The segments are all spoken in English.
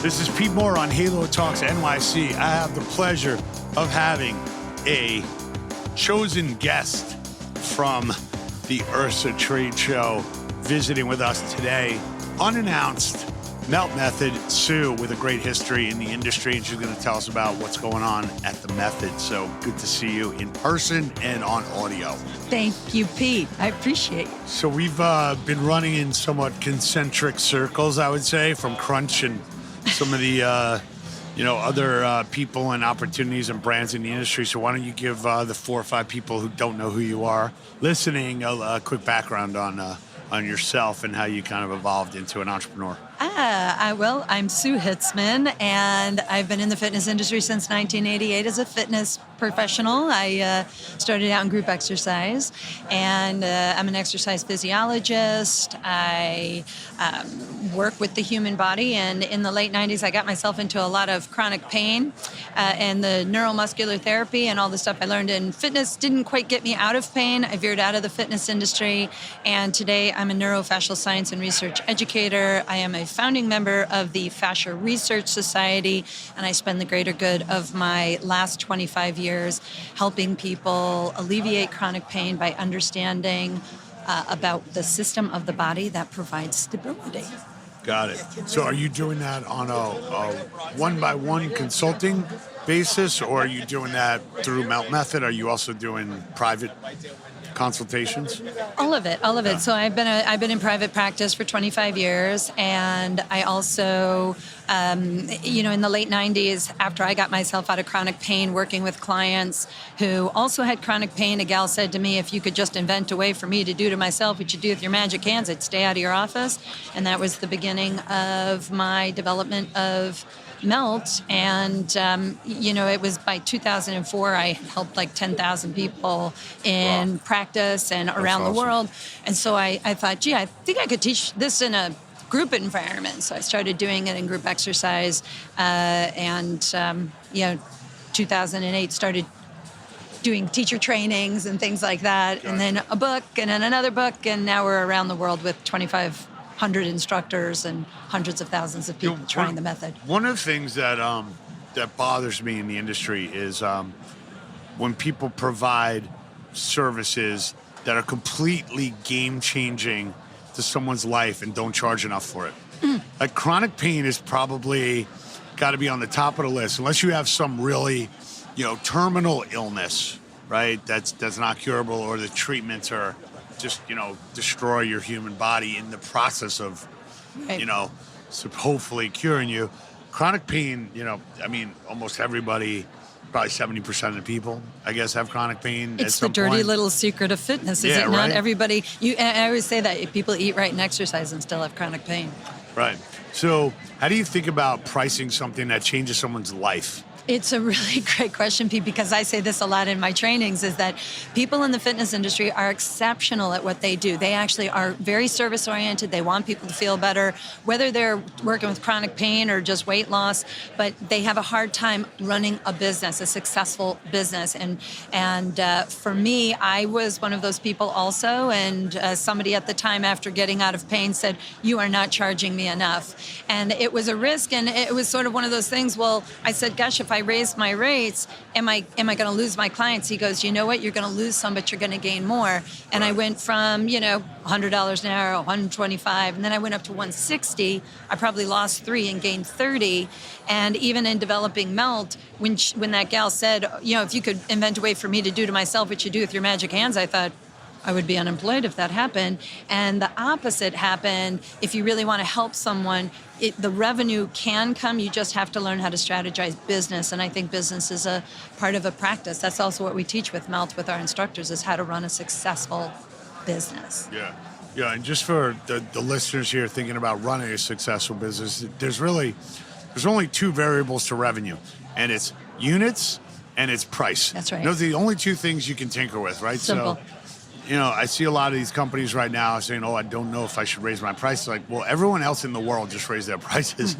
This is Pete Moore on Halo Talks NYC. I have the pleasure of having a chosen guest from the URSA trade show visiting with us today, unannounced. Melt Method, Sue, with a great history in the industry, and she's going to tell us about what's going on at the Method. So good to see you in person and on audio. Thank you, Pete. I appreciate it. So we've been running in somewhat concentric circles, I would say, from Crunch and some of the other people and opportunities and brands in the industry. So why don't you give the 4 or 5 people who don't know who you are listening a quick background on yourself and how you kind of evolved into an entrepreneur? I'm Sue Hitzman, and I've been in the fitness industry since 1988 as a fitness professional. I started out in group exercise, and I'm an exercise physiologist. I work with the human body, and in the late 90s, I got myself into a lot of chronic pain, and the neuromuscular therapy and all the stuff I learned in fitness didn't quite get me out of pain. I veered out of the fitness industry, and today I'm a neurofascial science and research educator. I am a founding member of the Fascia Research Society, and I spend the greater good of my last 25 years helping people alleviate chronic pain by understanding about the system of the body that provides stability. Got it. So are you doing that on a one-by-one consulting basis, or are you doing that through Melt Method? Are you also doing private consultations? All of it. Yeah. So I've been in private practice for 25 years, and I also, in the late 90s, after I got myself out of chronic pain, working with clients who also had chronic pain, a gal said to me, if you could just invent a way for me to do to myself what you do with your magic hands, I'd stay out of your office. And that was the beginning of my development of Melt, and it was by 2004 I helped like 10,000 people in practice and around the world. And so I thought, I think I could teach this in a group environment. So I started doing it in group exercise, 2008 started doing teacher trainings and things like that, and then a book, and then another book, and now we're around the world with 2,500 instructors and hundreds of thousands of people trying the method. One of the things that bothers me in the industry is when people provide services that are completely game-changing to someone's life and don't charge enough for it. Like chronic pain is probably got to be on the top of the list, unless you have some really, terminal illness, right? That's not curable, or the treatments are just, destroy your human body in the process of, so hopefully curing you. Chronic pain, almost everybody, probably 70% of the people, I guess, have chronic pain. It's the dirty little secret of fitness, is it not? Right? Everybody, I always say that people eat right and exercise and still have chronic pain. Right. So how do you think about pricing something that changes someone's life? It's a really great question, Pete, because I say this a lot in my trainings, is that people in the fitness industry are exceptional at what they do. They actually are very service-oriented. They want people to feel better, whether they're working with chronic pain or just weight loss, but they have a hard time running a business, a successful business. And for me, I was one of those people also, and somebody at the time after getting out of pain said, you are not charging me enough. And it was a risk, and it was sort of one of those things, well, I said, gosh, if I raise my rates, am I going to lose my clients? He goes, you know what? You're going to lose some, but you're going to gain more. And I went from, $100 an hour, 125, and then I went up to 160. I probably lost 3 and gained 30. And even in developing Melt, when that gal said, if you could invent a way for me to do to myself what you do with your magic hands, I thought, I would be unemployed if that happened. And the opposite happened. If you really want to help someone, the revenue can come. You just have to learn how to strategize business. And I think business is a part of a practice. That's also what we teach with Melt with our instructors, is how to run a successful business. Yeah. And just for the listeners here thinking about running a successful business, there's only 2 variables to revenue, and it's units and it's price. That's right. Those are the only 2 things you can tinker with, right? Simple. So, I see a lot of these companies right now saying, I don't know if I should raise my prices. Like, well, everyone else in the world just raised their prices,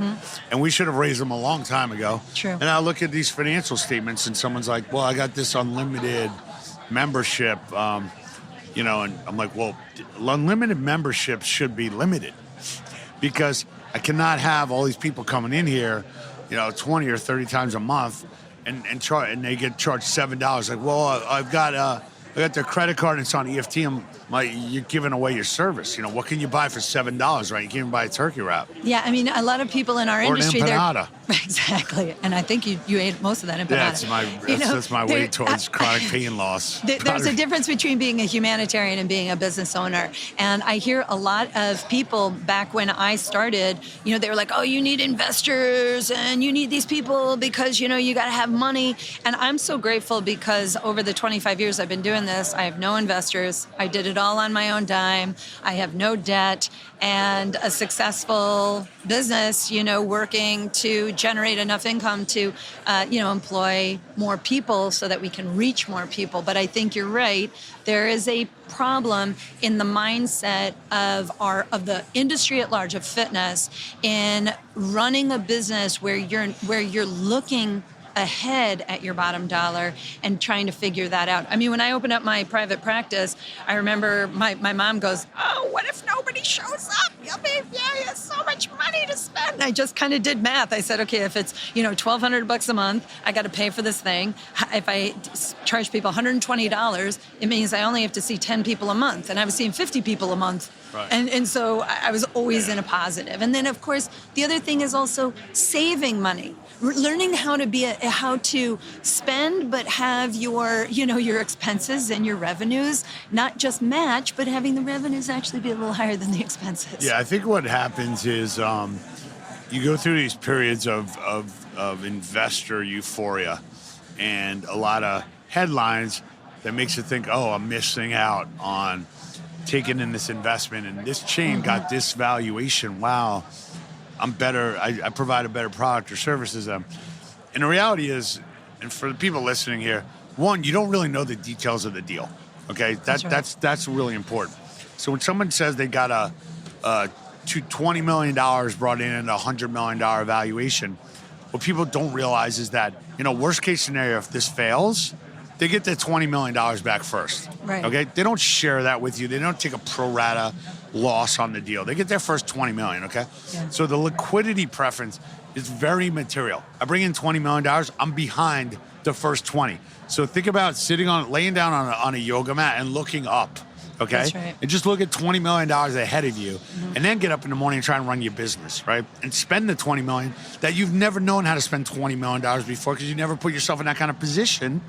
and we should have raised them a long time ago. True. And I look at these financial statements, and someone's like, well, I got this unlimited membership, and I'm like, well, unlimited memberships should be limited, because I cannot have all these people coming in here, 20 or 30 times a month, and they get charged $7. Like, well, I got their credit card and it's on EFT. You're giving away your service. What can you buy for $7, right? You can't even buy a turkey wrap. Yeah, I mean, a lot of people in our industry, an empanada. Exactly, and I think you ate most of that empanada. Yeah, that's my way towards chronic pain loss. There's a difference between being a humanitarian and being a business owner. And I hear a lot of people back when I started, they were like, oh, you need investors and you need these people because, you got to have money. And I'm so grateful because over the 25 years I've been doing this, I have no investors. I did it all on my own dime. I have no debt and a successful business, working to generate enough income to, employ more people so that we can reach more people. But I think you're right. There is a problem in the mindset of the industry at large of fitness in running a business where you're looking ahead at your bottom dollar and trying to figure that out. I mean, when I opened up my private practice, I remember my mom goes, oh, what if nobody shows up? You have so much money to spend. And I just kind of did math. I said, okay, if it's, $1,200 a month, I got to pay for this thing. If I charge people $120, it means I only have to see 10 people a month. And I was seeing 50 people a month. Right. And so I was always in a positive. And then, of course, the other thing is also saving money. Learning how to spend, but have your expenses and your revenues not just match, but having the revenues actually be a little higher than the expenses. Yeah, I think what happens is you go through these periods of investor euphoria and a lot of headlines that makes you think, oh, I'm missing out on taking in this investment and this chain got this valuation. Wow. I'm better. I provide a better product or services. And the reality is, and for the people listening here, one, you don't really know the details of the deal. Okay, that's really important. So when someone says they got a $20 million brought in and a $100 million valuation, what people don't realize is that worst case scenario, if this fails, they get their $20 million back first. Right. Okay, they don't share that with you. They don't take a pro rata loss on the deal. They get their first $20 million, okay? Yeah. So the liquidity preference is very material. I bring in $20 million, I'm behind the first 20. So think about laying down on a yoga mat and looking up, okay? That's right. And just look at $20 million ahead of you and then get up in the morning and try and run your business, right? And spend the $20 million that you've never known how to spend $20 million before because you never put yourself in that kind of position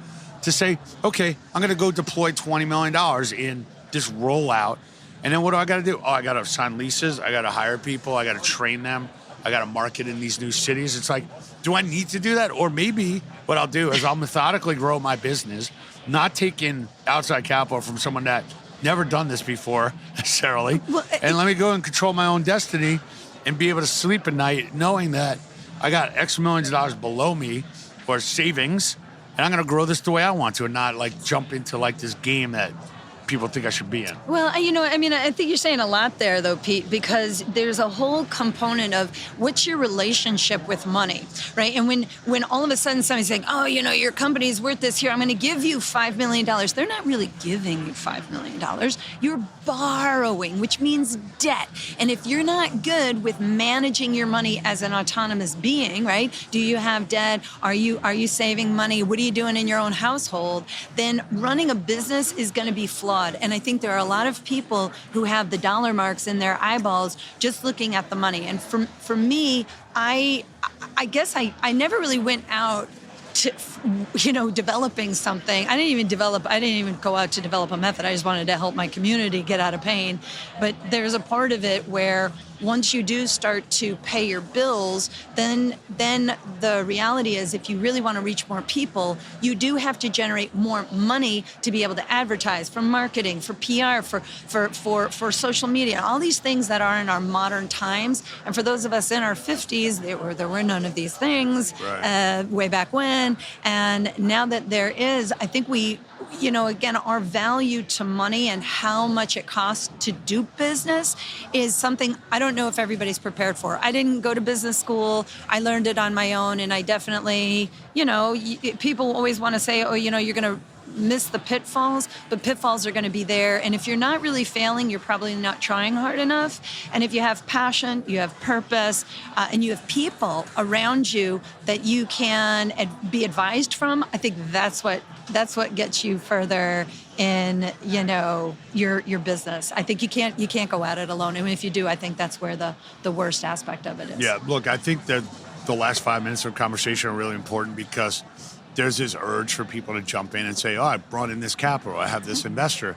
to say, okay, I'm going to go deploy $20 million in this rollout. And then what do I got to do? Oh, I got to sign leases. I got to hire people. I got to train them. I got to market in these new cities. It's like, do I need to do that? Or maybe what I'll do is I'll methodically grow my business, not take in outside capital from someone that never done this before necessarily. And let me go and control my own destiny and be able to sleep at night knowing that I got X millions of dollars below me or savings. And I'm going to grow this the way I want to and not jump into this game that people think I should be in. Well, I think you're saying a lot there, though, Pete, because there's a whole component of what's your relationship with money, right? And when all of a sudden somebody's saying, oh, your company's worth this here, I'm going to give you $5 million. They're not really giving you $5 million. You're borrowing, which means debt. And if you're not good with managing your money as an autonomous being, right? Do you have debt? Are you saving money? What are you doing in your own household? Then running a business is going to be flawed. And I think there are a lot of people who have the dollar marks in their eyeballs just looking at the money. And for me, I guess I never really went out to, developing something. I didn't even go out to develop a method. I just wanted to help my community get out of pain. But there's a part of it where once you do start to pay your bills, then the reality is if you really want to reach more people, you do have to generate more money to be able to advertise, for marketing, for PR, for social media, all these things that are in our modern times. And for those of us in our 50s, there were none of these things way back when. And now that there is, I think we, again, our value to money and how much it costs to do business is something I don't know if everybody's prepared for. I didn't go to business school. I learned it on my own, and I definitely, people always want to say, oh, you're going to miss the pitfalls, but pitfalls are going to be there. And if you're not really failing, you're probably not trying hard enough. And if you have passion, you have purpose, and you have people around you that you can be advised from, I think that's what gets you further in, you know, your business. I think you can't go at it alone. And if you do, I think that's where the worst aspect of it is. Yeah, look, I think that the last 5 minutes of conversation are really important because there's this urge for people to jump in and say, oh, I brought in this capital, I have this investor.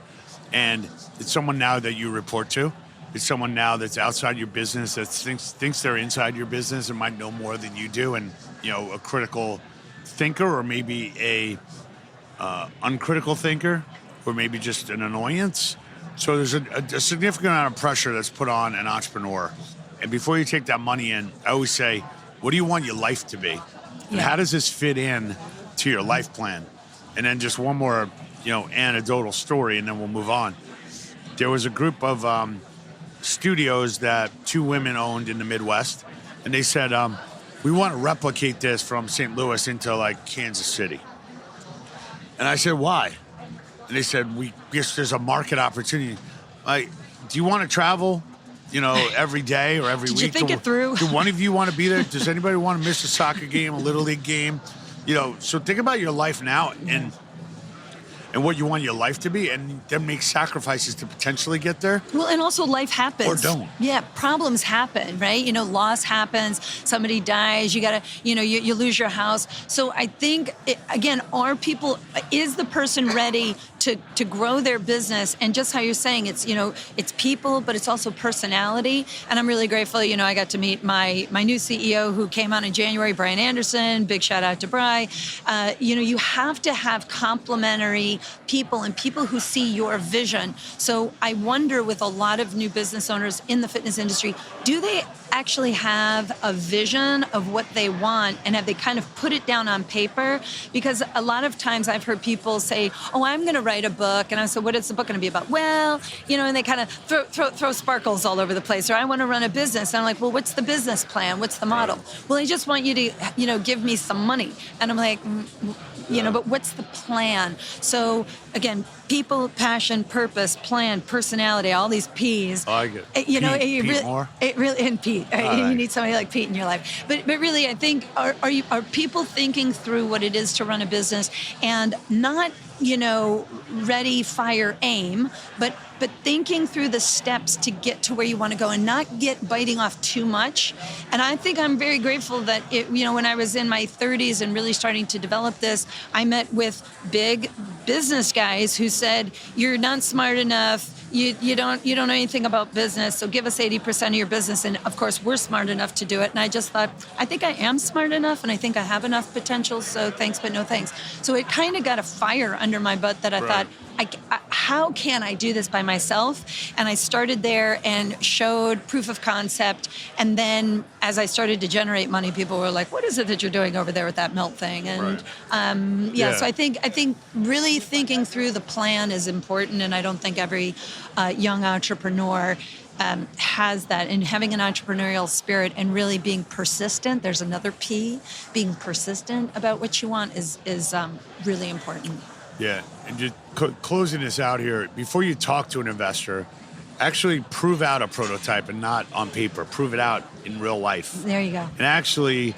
And it's someone now that you report to. It's someone now that's outside your business that thinks they're inside your business and might know more than you do, and, you know, a critical thinker, or maybe a uncritical thinker, or maybe just an annoyance. So there's a significant amount of pressure that's put on an entrepreneur. And before you take that money in, I always say, what do you want your life to be? And how does this fit in to your life plan? And then just one more, you know, anecdotal story, and then we'll move on. There was a group of studios that 2 women owned in the Midwest, and they said, we want to replicate this from St. Louis into like Kansas City. And I said, why? And they said, we guess there's a market opportunity. Like, do you want to travel, you know, every day or every week? Did you think it through? Do one of you want to be there? Does anybody want to miss a soccer game, a little league game? You know, so think about your life now and what you want your life to be, and then make sacrifices to potentially get there. Well, and also life happens. Or don't. Yeah, problems happen, right? You know, loss happens, somebody dies, you gotta, you know, you lose your house. So I think, again, is the person ready to grow their business? And just how you're saying, it's, you know, it's people, but it's also personality. And I'm really grateful, you know, I got to meet my new CEO who came on in January, Brian Anderson. Big shout out to Bri. You know, you have to have complementary people and people who see your vision. So I wonder, with a lot of new business owners in the fitness industry, do they actually have a vision of what they want, and have they kind of put it down on paper? Because a lot of times I've heard people say, oh, I'm going to write a book. And I said, what is the book going to be about? Well, you know, and they kind of throw sparkles all over the place. Or I want to run a business. And I'm like, well, what's the business plan? What's the model? Well, I just want you to, you know, give me some money. And I'm like, you know, but what's the plan? So again, people, passion, purpose, plan, personality, all these P's. I like it. You know, Pete and Pete. You need somebody like Pete in your life. But really, I think, are people thinking through what it is to run a business, and not, you know, ready, fire, aim, but thinking through the steps to get to where you want to go, and not biting off too much. And I think I'm very grateful that you know, when I was in my 30s and really starting to develop this, I met with big business guys who said, you're not smart enough. You don't know anything about business, so give us 80% of your business. And of course, we're smart enough to do it. And I just thought, I think I am smart enough, and I think I have enough potential. So thanks, but no thanks. So it kind of got a fire under my butt that I thought, how can I do this by myself? And I started there and showed proof of concept. And then as I started to generate money, people were like, what is it that you're doing over there with that melt thing? And so I think really thinking through the plan is important. And I don't think every young entrepreneur has that, and having an entrepreneurial spirit and really being persistent. There's another P, being persistent about what you want is really important. Yeah, and just closing this out here, before you talk to an investor, actually prove out a prototype, and not on paper. Prove it out in real life. There you go. And actually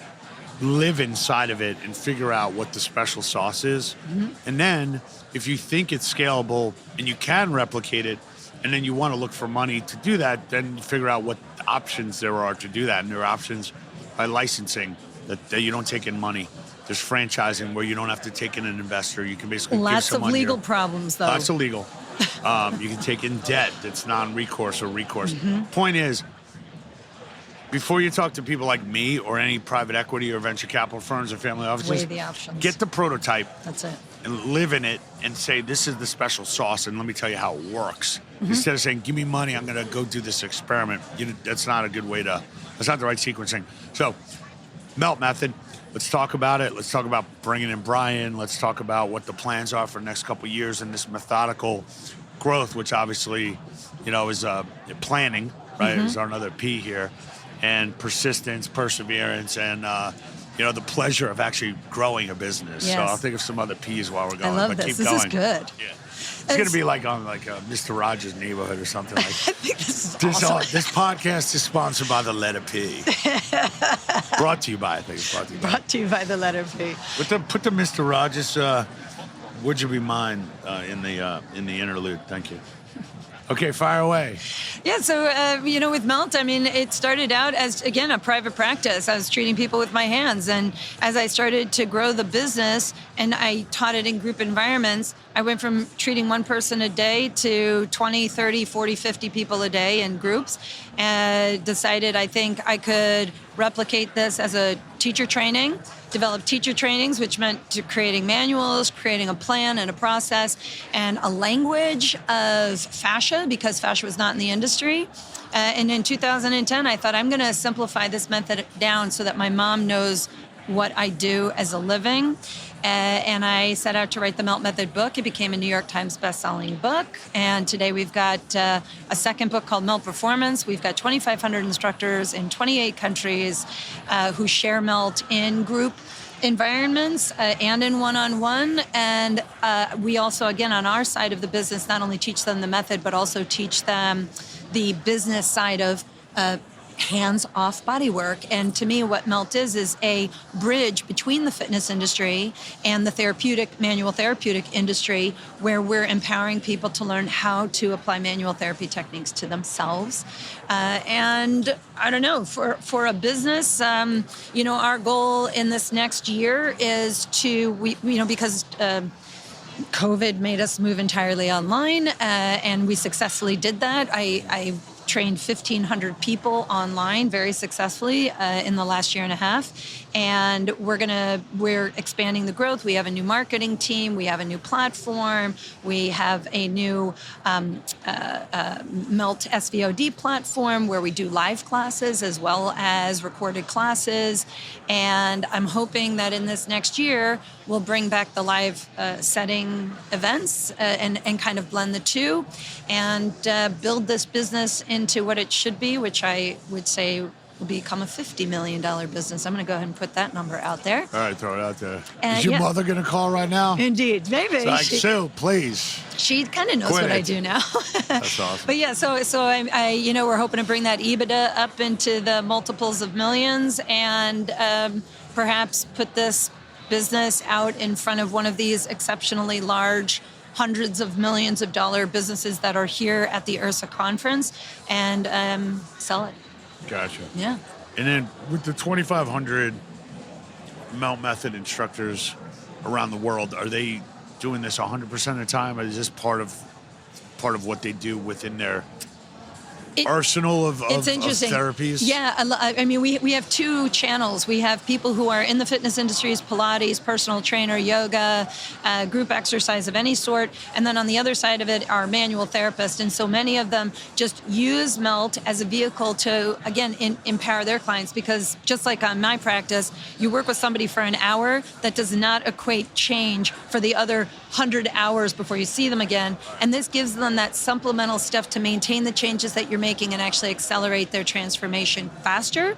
live inside of it and figure out what the special sauce is. Mm-hmm. And then if you think it's scalable and you can replicate it, and then you want to look for money to do that, then figure out what options there are to do that. And there are options by licensing that you don't take in money. There's franchising where you don't have to take in an investor. You can basically lots of legal problems, though. Lots of legal. You can take in debt that's non-recourse or recourse. Mm-hmm. Point is, before you talk to people like me or any private equity or venture capital firms or family offices, weigh the options. Get the prototype. That's it. And live in it and say, this is the special sauce, and let me tell you how it works. Mm-hmm. Instead of saying, give me money, I'm going to go do this experiment. That's not a good way to, that's not the right sequencing. So, melt method. Let's talk about it. Let's talk about bringing in Brian. Let's talk about what the plans are for the next couple of years and this methodical growth, which obviously, you know, is planning, right? Mm-hmm. Is another P here. And persistence, perseverance, and, the pleasure of actually growing a business. Yes. So I'll think of some other P's while we're going. I love but this. Keep This going. is good. Yeah. It's going to be like on Mr. Rogers' Neighborhood or something like that. I think this is awesome. This podcast is sponsored by the letter P. Brought to you by, I think it's brought to you by. Brought to you by the letter P. Put the Mr. Rogers, would you be mine in the interlude? Thank you. Okay, fire away. Yeah, so, with Melt, I mean, it started out as, again, a private practice. I was treating people with my hands. And as I started to grow the business and I taught it in group environments, I went from treating one person a day to 20, 30, 40, 50 people a day in groups, and decided I think I could replicate this as a teacher training, develop teacher trainings, which meant to creating manuals, creating a plan and a process, and a language of fascia, because fascia was not in the industry. And in 2010, I thought I'm going to simplify this method down so that my mom knows what I do as a living. And I set out to write the Melt Method book. It became a New York Times best-selling book. And today we've got a second book called Melt Performance. We've got 2,500 instructors in 28 countries who share Melt in group environments and in one-on-one. And we also, again, on our side of the business, not only teach them the method, but also teach them the business side of hands-off body work. And to me, what Melt is a bridge between the fitness industry and the manual therapeutic industry, where we're empowering people to learn how to apply manual therapy techniques to themselves. And I don't know, for a business, our goal in this next year is to, because COVID made us move entirely online, and we successfully did that. I trained 1,500 people online very successfully in the last year and a half. And we're expanding the growth. We have a new marketing team. We have a new platform. We have a new Melt SVOD platform where we do live classes as well as recorded classes. And I'm hoping that in this next year, we'll bring back the live setting events and kind of blend the two and build this business into what it should be, which I would say will become a $50 million business. I'm going to go ahead and put that number out there. All right, throw it out there. Is your mother going to call right now? Indeed, maybe. It's like, Sue, please. She kind of knows what I do now. That's awesome. But yeah, so we're hoping to bring that EBITDA up into the multiples of millions, and perhaps put this business out in front of one of these exceptionally large hundreds of millions of dollar businesses that are here at the URSA conference, and sell it. Gotcha. Yeah. And then with the 2,500 Melt Method instructors around the world, are they doing this 100% of the time, or is this part of what they do within their arsenal of therapies? Yeah, I mean, we have two channels. We have people who are in the fitness industries, Pilates, personal trainer, yoga, group exercise of any sort. And then on the other side of it are manual therapists. And so many of them just use Melt as a vehicle to, again, empower their clients. Because just like on my practice, you work with somebody for an hour, that does not equate change for the other 100 hours before you see them again. And this gives them that supplemental stuff to maintain the changes that you're making and actually accelerate their transformation faster.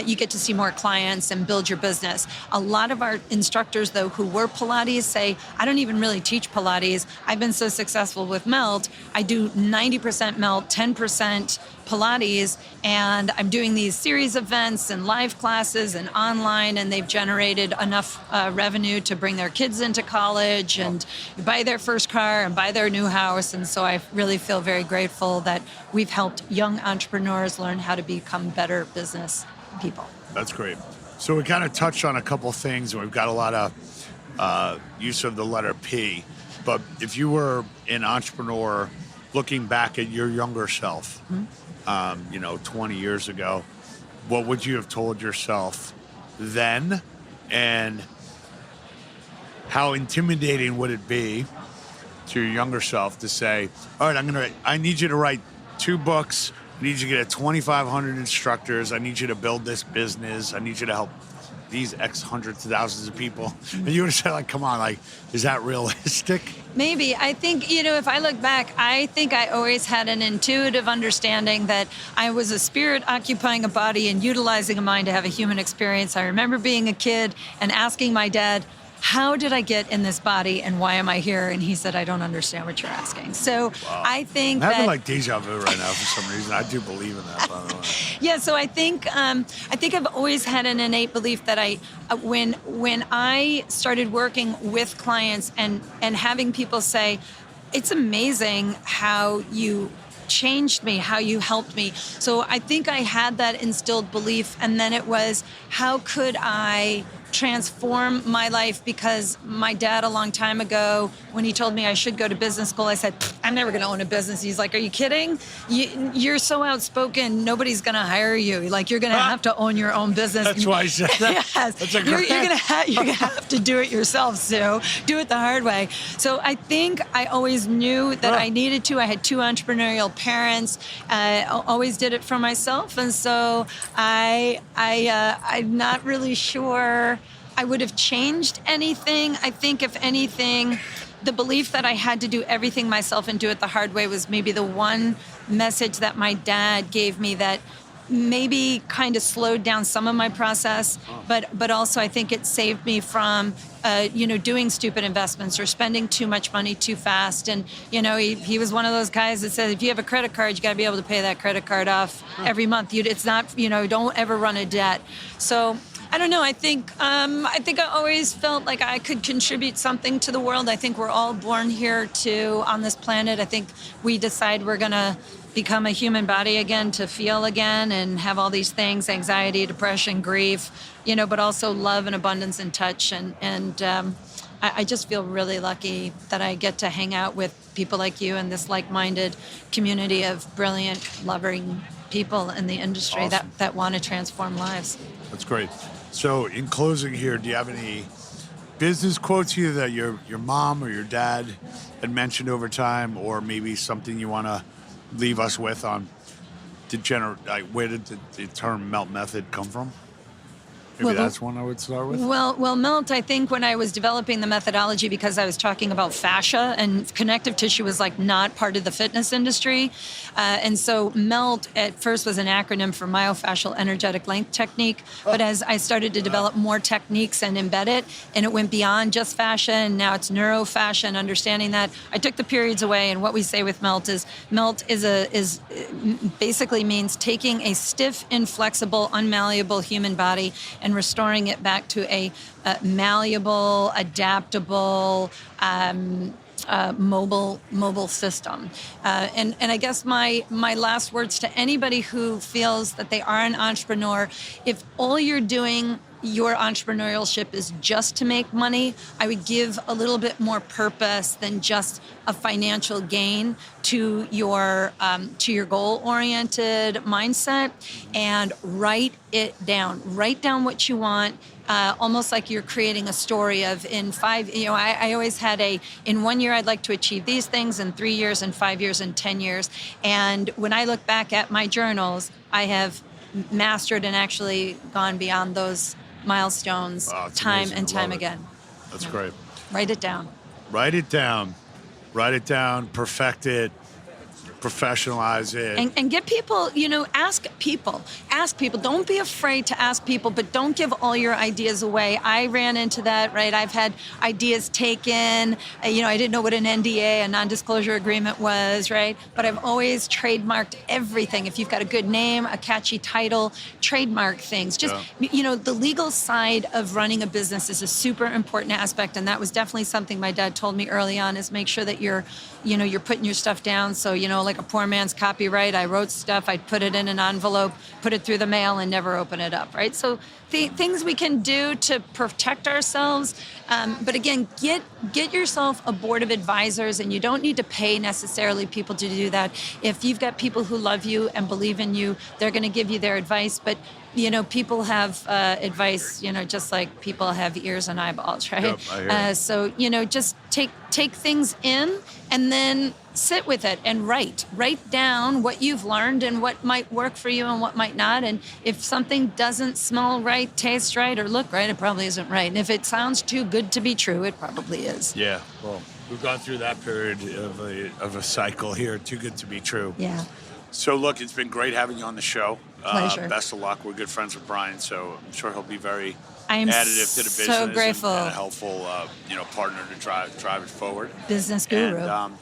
You get to see more clients and build your business. A lot of our instructors, though, who were Pilates say, I don't even really teach Pilates. I've been so successful with Melt. I do 90% Melt, 10% Pilates, and I'm doing these series events and live classes and online, and they've generated enough revenue to bring their kids into college and buy their first car and buy their new house. And so I really feel very grateful that we've helped young entrepreneurs learn how to become better business people. That's great. So we kind of touched on a couple things, and we've got a lot of use of the letter P. But if you were an entrepreneur looking back at your younger self, 20 years ago, what would you have told yourself then? And how intimidating would it be to your younger self to say, all right, I need you to write 2 books I need you to get 2,500 instructors. I need you to build this business. I need you to help these X hundreds of thousands of people. And you would have said, like, come on, like, is that realistic? Maybe. I think, if I look back, I think I always had an intuitive understanding that I was a spirit occupying a body and utilizing a mind to have a human experience. I remember being a kid and asking my dad, how did I get in this body and why am I here? And he said, I don't understand what you're asking. So Wow. I think I'm having that, like deja vu right now for some reason. I do believe in that, by the way. yeah, so I think I've always had an innate belief that when I started working with clients and having people say, it's amazing how you changed me, how you helped me. So I think I had that instilled belief, and then it was, how could I transform my life? Because my dad, a long time ago, when he told me I should go to business school, I said, I'm never going to own a business. He's like, are you kidding? You're so outspoken, nobody's going to hire you. Like, you're going to have to own your own business. That's why I said that. Yes. That's a You're great... going to have to do it yourself, Sue. Do it the hard way. So I think I always knew that I needed to. I had two entrepreneurial parents. I always did it for myself. And so I'm not really sure I would have changed anything. I think, if anything, the belief that I had to do everything myself and do it the hard way was maybe the one message that my dad gave me that maybe kind of slowed down some of my process, but also I think it saved me from doing stupid investments or spending too much money too fast. And he was one of those guys that said, if you have a credit card, you got to be able to pay that credit card off every month. It's not, don't ever run a debt. So I don't know. I think I always felt like I could contribute something to the world. I think we're all born here on this planet. I think we decide we're going to become a human body again, to feel again and have all these things, anxiety, depression, grief, but also love and abundance and touch. And I just feel really lucky that I get to hang out with people like you and this like-minded community of brilliant, loving people in the industry. Awesome. that want to transform lives. That's great. So in closing here, do you have any business quotes either that your mom or your dad had mentioned over time, or maybe something you want to leave us with on where did the term melt method come from? Maybe that's one I would start with. Well, melt, I think when I was developing the methodology, because I was talking about fascia and connective tissue was like not part of the fitness industry. And so melt at first was an acronym for myofascial energetic length technique. But as I started to develop more techniques and embed it, and it went beyond just fascia, and now it's neurofascia, and understanding that, I took the periods away. And what we say with melt is basically means taking a stiff, inflexible, unmalleable human body and restoring it back to a malleable, adaptable, mobile system. And I guess my last words to anybody who feels that they are an entrepreneur, if all you're doing your entrepreneurship is just to make money, I would give a little bit more purpose than just a financial gain to your goal-oriented mindset, and write it down. Write down what you want. Almost like you're creating a story of in 5, I always had in 1 year I'd like to achieve these things, in 3 years, in 5 years, in 10 years. And when I look back at my journals, I have mastered and actually gone beyond those milestones time amazing. and time it. again. That's great. Write it down. Write it down. Write it down. Perfect it. Professionalize it. And get people, ask people. Don't be afraid to ask people, but don't give all your ideas away. I ran into that, right? I've had ideas taken. I didn't know what an NDA, a non-disclosure agreement was, right? But I've always trademarked everything. If you've got a good name, a catchy title, trademark things. Just, the legal side of running a business is a super important aspect. And that was definitely something my dad told me early on, is make sure that you're putting your stuff down. So, like a poor man's copyright, I wrote stuff, I'd put it in an envelope, put it through the mail, and never open it up, right? So things we can do to protect ourselves. But again, get yourself a board of advisors, and you don't need to pay necessarily people to do that. If you've got people who love you and believe in you, they're going to give you their advice. But people have advice, just like people have ears and eyeballs, right? Yep, I hear you. So just take things in and then sit with it and write down what you've learned and what might work for you and what might not. And if something doesn't smell right, taste right, or look right, it probably isn't right. And if it sounds too good to be true, it probably is. Yeah. Well, we've gone through that period of a cycle here. Too good to be true. Yeah. So look, it's been great having you on the show. Pleasure. Best of luck. We're good friends with Brian, so I'm sure he'll be very I am additive to the business. so grateful. And a helpful, partner to drive it forward. Business guru. And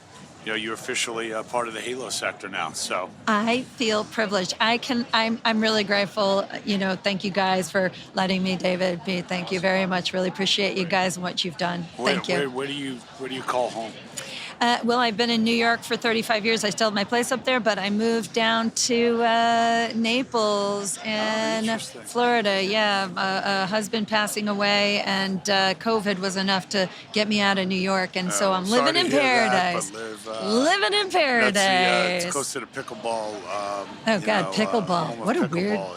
you're officially a part of the Halo sector now. So I feel privileged. I'm really grateful. Thank you guys for letting me, David. Pete, thank you very much. Really appreciate you guys and what you've done. Thank you. Where do you call home? Well, I've been in New York for 35 years. I still have my place up there, but I moved down to Naples and Florida. Yeah, a husband passing away, and COVID was enough to get me out of New York, and so I'm living in paradise. Living in paradise. It's close to the pickleball. Oh God, pickleball!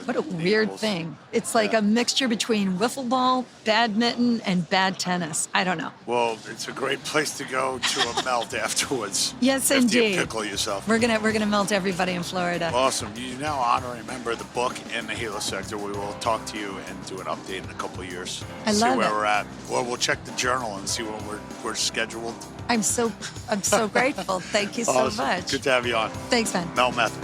What a weird thing. It's like a mixture between wiffle ball, badminton, and bad tennis. I don't know. Well, it's a great place to go to a melt afterwards. Yes, after indeed. You pickle yourself. We're gonna melt everybody in Florida. Awesome. You now honor a member of the book in the Halo sector. We will talk to you and do an update in a couple of years. I see love where it. we're at. Well, we'll check the journal and see when we're scheduled. I'm so grateful. Thank you so Awesome. much. Good to have you on. Thanks, man. Mel Method.